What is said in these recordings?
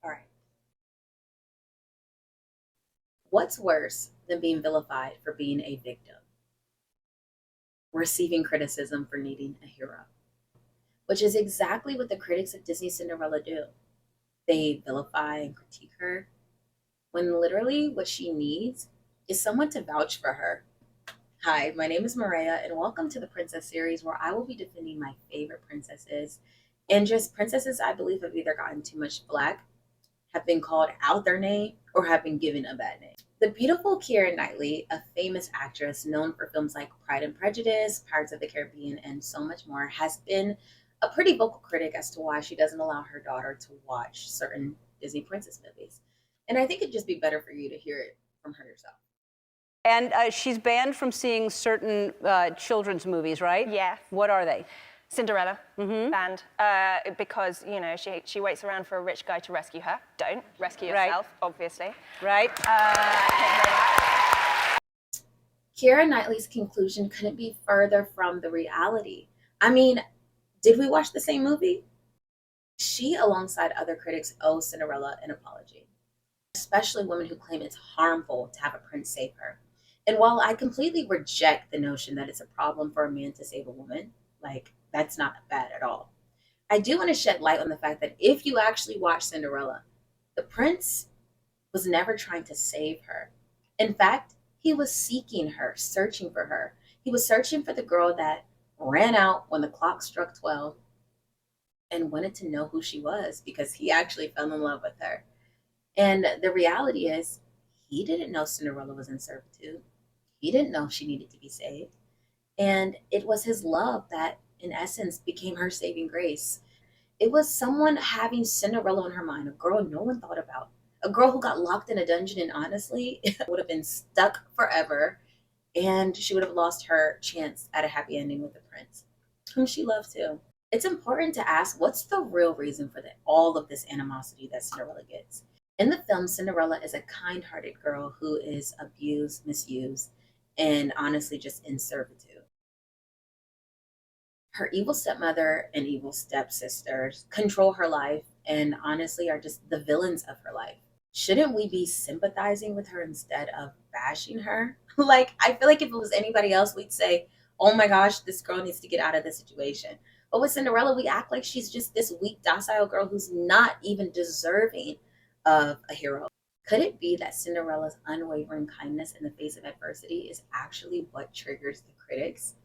All right. What's worse than being vilified for being a victim? Receiving criticism for needing a hero, which is exactly what the critics of Disney's Cinderella do. They vilify and critique her when literally what she needs is someone to vouch for her. Hi, my name is Maria, and welcome to the Princess series where I will be defending my favorite princesses and just princesses I believe have either gotten too much flack, have been called out their name, or have been given a bad name. The beautiful Keira Knightley, a famous actress known for films like Pride and Prejudice, Pirates of the Caribbean, and so much more, has been a pretty vocal critic as to why she doesn't allow her daughter to watch certain Disney princess movies. And I think it'd just be better for you to hear it from her yourself. And she's banned from seeing certain children's movies, right? Yes. What are they? Cinderella banned because she waits around for a rich guy to rescue her. Don't rescue Right. yourself, obviously. Right? Thank you very much. Keira Knightley's conclusion couldn't be further from the reality. I mean, did we watch the same movie? She, alongside other critics, owes Cinderella an apology, especially women who claim it's harmful to have a prince save her. And while I completely reject the notion that it's a problem for a man to save a woman, like, that's not bad at all. I do want to shed light on the fact that if you actually watch Cinderella, the prince was never trying to save her. In fact, he was seeking her, searching for her. He was searching for the girl that ran out when the clock struck 12 and wanted to know who she was because he actually fell in love with her. And the reality is, he didn't know Cinderella was in servitude. He didn't know she needed to be saved. And it was his love that, in essence, became her saving grace. It was someone having Cinderella in her mind, a girl no one thought about, a girl who got locked in a dungeon and honestly would have been stuck forever. And she would have lost her chance at a happy ending with the prince, whom she loved too. It's important to ask what's the real reason for all of this animosity that Cinderella gets. In the film, Cinderella is a kind hearted girl who is abused, misused, and honestly just in servitude. Her evil stepmother and evil stepsisters control her life and honestly are just the villains of her life. Shouldn't we be sympathizing with her instead of bashing her? Like, I feel like if it was anybody else, we'd say, oh my gosh, this girl needs to get out of this situation. But with Cinderella, we act like she's just this weak, docile girl who's not even deserving of a hero. Could it be that Cinderella's unwavering kindness in the face of adversity is actually what triggers the critics?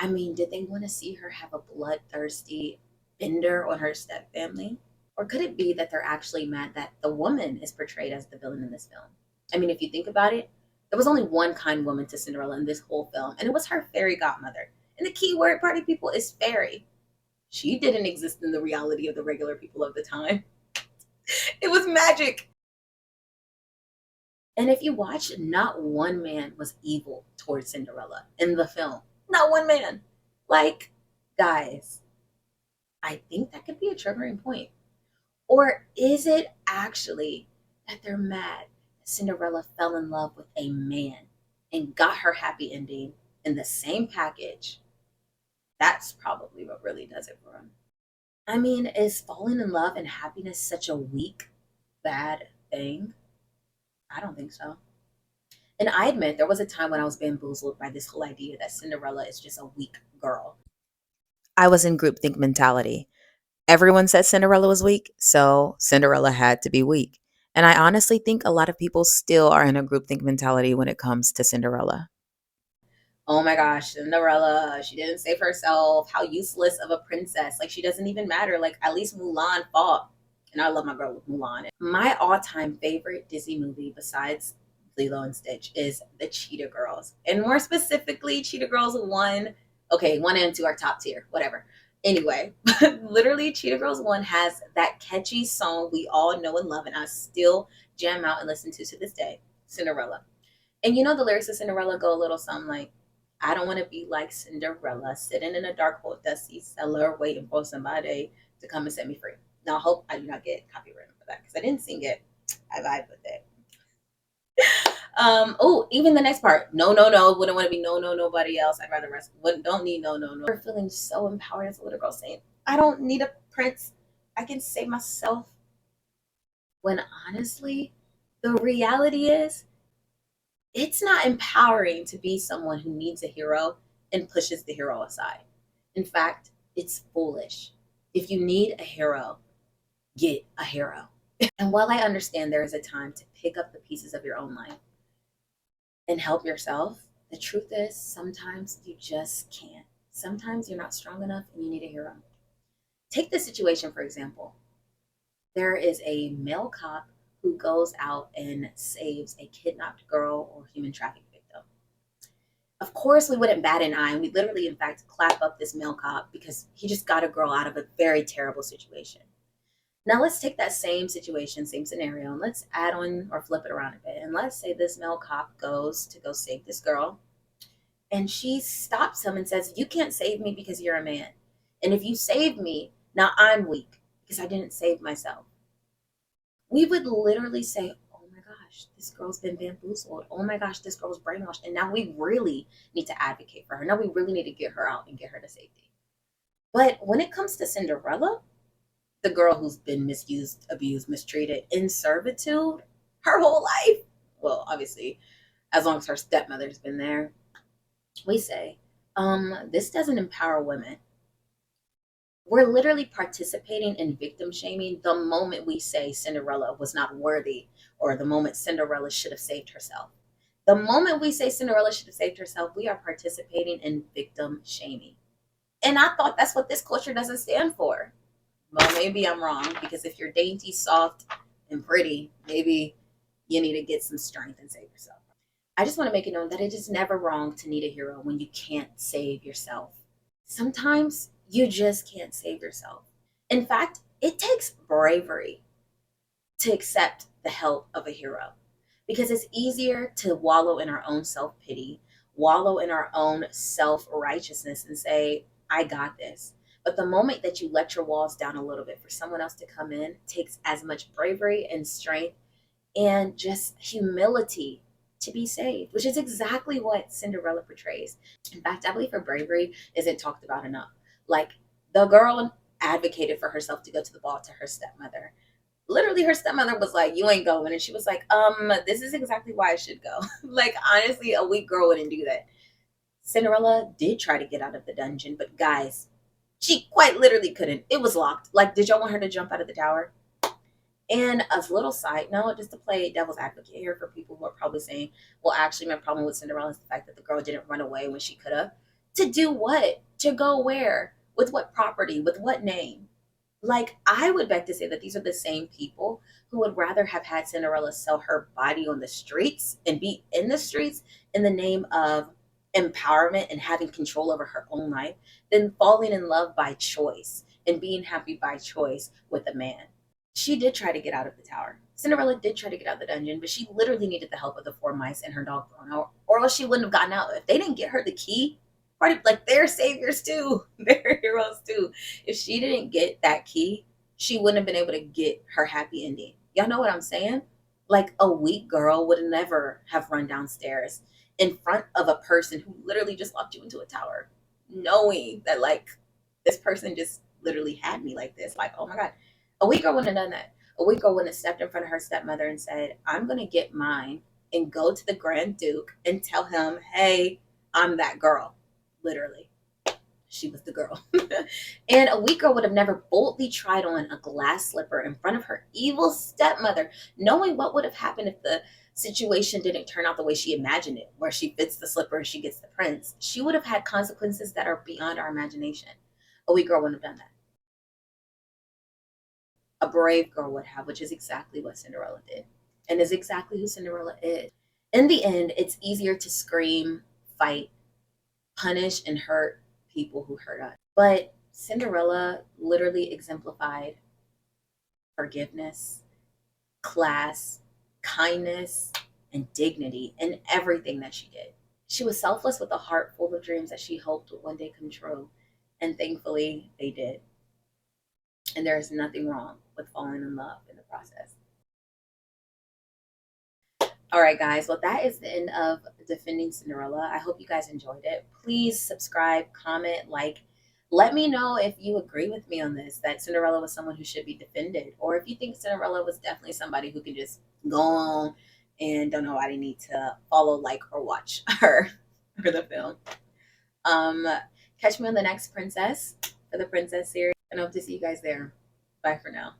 I mean, did they want to see her have a bloodthirsty bender on her stepfamily? Or could it be that they're actually mad that the woman is portrayed as the villain in this film? I mean, if you think about it, there was only one kind woman to Cinderella in this whole film, and it was her fairy godmother. And the key word, party people, is fairy. She didn't exist in the reality of the regular people of the time. It was magic. And if you watch, not one man was evil towards Cinderella in the film. Not one man. Like, guys, I think that could be a triggering point. Or is it actually that they're mad that Cinderella fell in love with a man and got her happy ending in the same package? That's probably what really does it for them. I mean, is falling in love and happiness such a weak, bad thing? I don't think so. And I admit there was a time when I was bamboozled by this whole idea that Cinderella is just a weak girl. I was in groupthink mentality. Everyone said Cinderella was weak, so Cinderella had to be weak. And I honestly think a lot of people still are in a groupthink mentality when it comes to Cinderella. Oh my gosh, Cinderella, she didn't save herself. How useless of a princess. Like, she doesn't even matter. Like, at least Mulan fought. And I love my girl with Mulan. My all time favorite Disney movie, besides Lilo and Stitch, is The Cheetah Girls. And more specifically, Cheetah Girls 1. Okay, 1 and 2 are top tier, whatever. Anyway, literally, Cheetah Girls 1 has that catchy song we all know and love, and I still jam out and listen to this day, Cinderella. And you know the lyrics of Cinderella go a little something like, I don't want to be like Cinderella, sitting in a dark, cold, dusty cellar, waiting for somebody to come and set me free. Now, I hope I do not get copyrighted for that because I didn't sing it. I vibe with it. Oh, even the next part. No, no, no. Wouldn't want to be no, no, nobody else. I'd rather rest. Don't need no, no, no. We're feeling so empowered as a little girl saying, I don't need a prince. I can save myself. When honestly, the reality is it's not empowering to be someone who needs a hero and pushes the hero aside. In fact, it's foolish. If you need a hero, get a hero. And while I understand there is a time to pick up the pieces of your own life and help yourself, the truth is sometimes you just can't. Sometimes you're not strong enough and you need a hero. Take this situation, for example. There is a male cop who goes out and saves a kidnapped girl or human trafficking victim. Of course, we wouldn't bat an eye. And we literally, in fact, clap up this male cop because he just got a girl out of a very terrible situation. Now, let's take that same situation, same scenario, and let's add on or flip it around a bit. And let's say this male cop goes to go save this girl, and she stops him and says, "You can't save me because you're a man. And if you save me, now I'm weak because I didn't save myself." We would literally say, "Oh my gosh, this girl's been bamboozled. Oh my gosh, this girl's brainwashed. And now we really need to advocate for her. Now we really need to get her out and get her to safety." But when it comes to Cinderella, the girl who's been misused, abused, mistreated in servitude her whole life, well, obviously, as long as her stepmother's been there, we say, this doesn't empower women. We're literally participating in victim shaming the moment we say Cinderella was not worthy or the moment Cinderella should have saved herself. The moment we say Cinderella should have saved herself, we are participating in victim shaming. And I thought that's what this culture doesn't stand for. Well, maybe I'm wrong because if you're dainty, soft, and pretty, maybe you need to get some strength and save yourself. I just want to make it known that it is never wrong to need a hero when you can't save yourself. Sometimes you just can't save yourself. In fact, it takes bravery to accept the help of a hero because it's easier to wallow in our own self pity, wallow in our own self righteousness, and say, "I got this." But the moment that you let your walls down a little bit for someone else to come in takes as much bravery and strength and just humility to be saved, which is exactly what Cinderella portrays. In fact, I believe her bravery isn't talked about enough. Like, the girl advocated for herself to go to the ball to her stepmother. Literally, her stepmother was like, "You ain't going." And she was like, this is exactly why I should go." Like, honestly, a weak girl wouldn't do that. Cinderella did try to get out of the dungeon, but guys, she quite literally couldn't. It was locked. Like, did y'all want her to jump out of the tower? And a little side note, just to play devil's advocate here for people who are probably saying, "Well, actually, my problem with Cinderella is the fact that the girl didn't run away when she could have." To do what? To go where? With what property? With what name? Like, I would beg to say that these are the same people who would rather have had Cinderella sell her body on the streets and be in the streets in the name of empowerment and having control over her own life than falling in love by choice and being happy by choice with a man. She did try to get out of the tower. Cinderella did try to get out of the dungeon, but she literally needed the help of the four mice and her dog Bruno, or else she wouldn't have gotten out. If they didn't get her the key, part like they're saviors too, they're heroes too. If she didn't get that key, she wouldn't have been able to get her happy ending. Y'all know what I'm saying? Like, a weak girl would never have run downstairs in front of a person who literally just locked you into a tower, knowing that, like, this person just literally had me like this. Like, oh my God. A weak girl wouldn't have done that. A weak girl wouldn't have stepped in front of her stepmother and said, "I'm going to get mine," and go to the Grand Duke and tell him, "Hey, I'm that girl." Literally, she was the girl. And a weak girl would have never boldly tried on a glass slipper in front of her evil stepmother, knowing what would have happened if the situation didn't turn out the way she imagined it, where she fits the slipper and she gets the prince. She would have had consequences that are beyond our imagination. A weak girl wouldn't have done that. A brave girl would have, which is exactly what Cinderella did, and is exactly who Cinderella is. In the end, it's easier to scream, fight, punish, and hurt people who hurt us. But Cinderella literally exemplified forgiveness, class, kindness, and dignity in everything that she did. She was selfless with a heart full of dreams that she hoped would one day come true. And thankfully, they did. And there is nothing wrong with falling in love in the process. All right, guys. Well, that is the end of Defending Cinderella. I hope you guys enjoyed it. Please subscribe, comment, like, Let me know if you agree with me on this, that Cinderella was someone who should be defended, or if you think Cinderella was definitely somebody who could just go on and don't nobody need to follow, like, or watch her or the film. Um, Catch me on the next Princess for the Princess series, and I hope to see you guys there. Bye for now.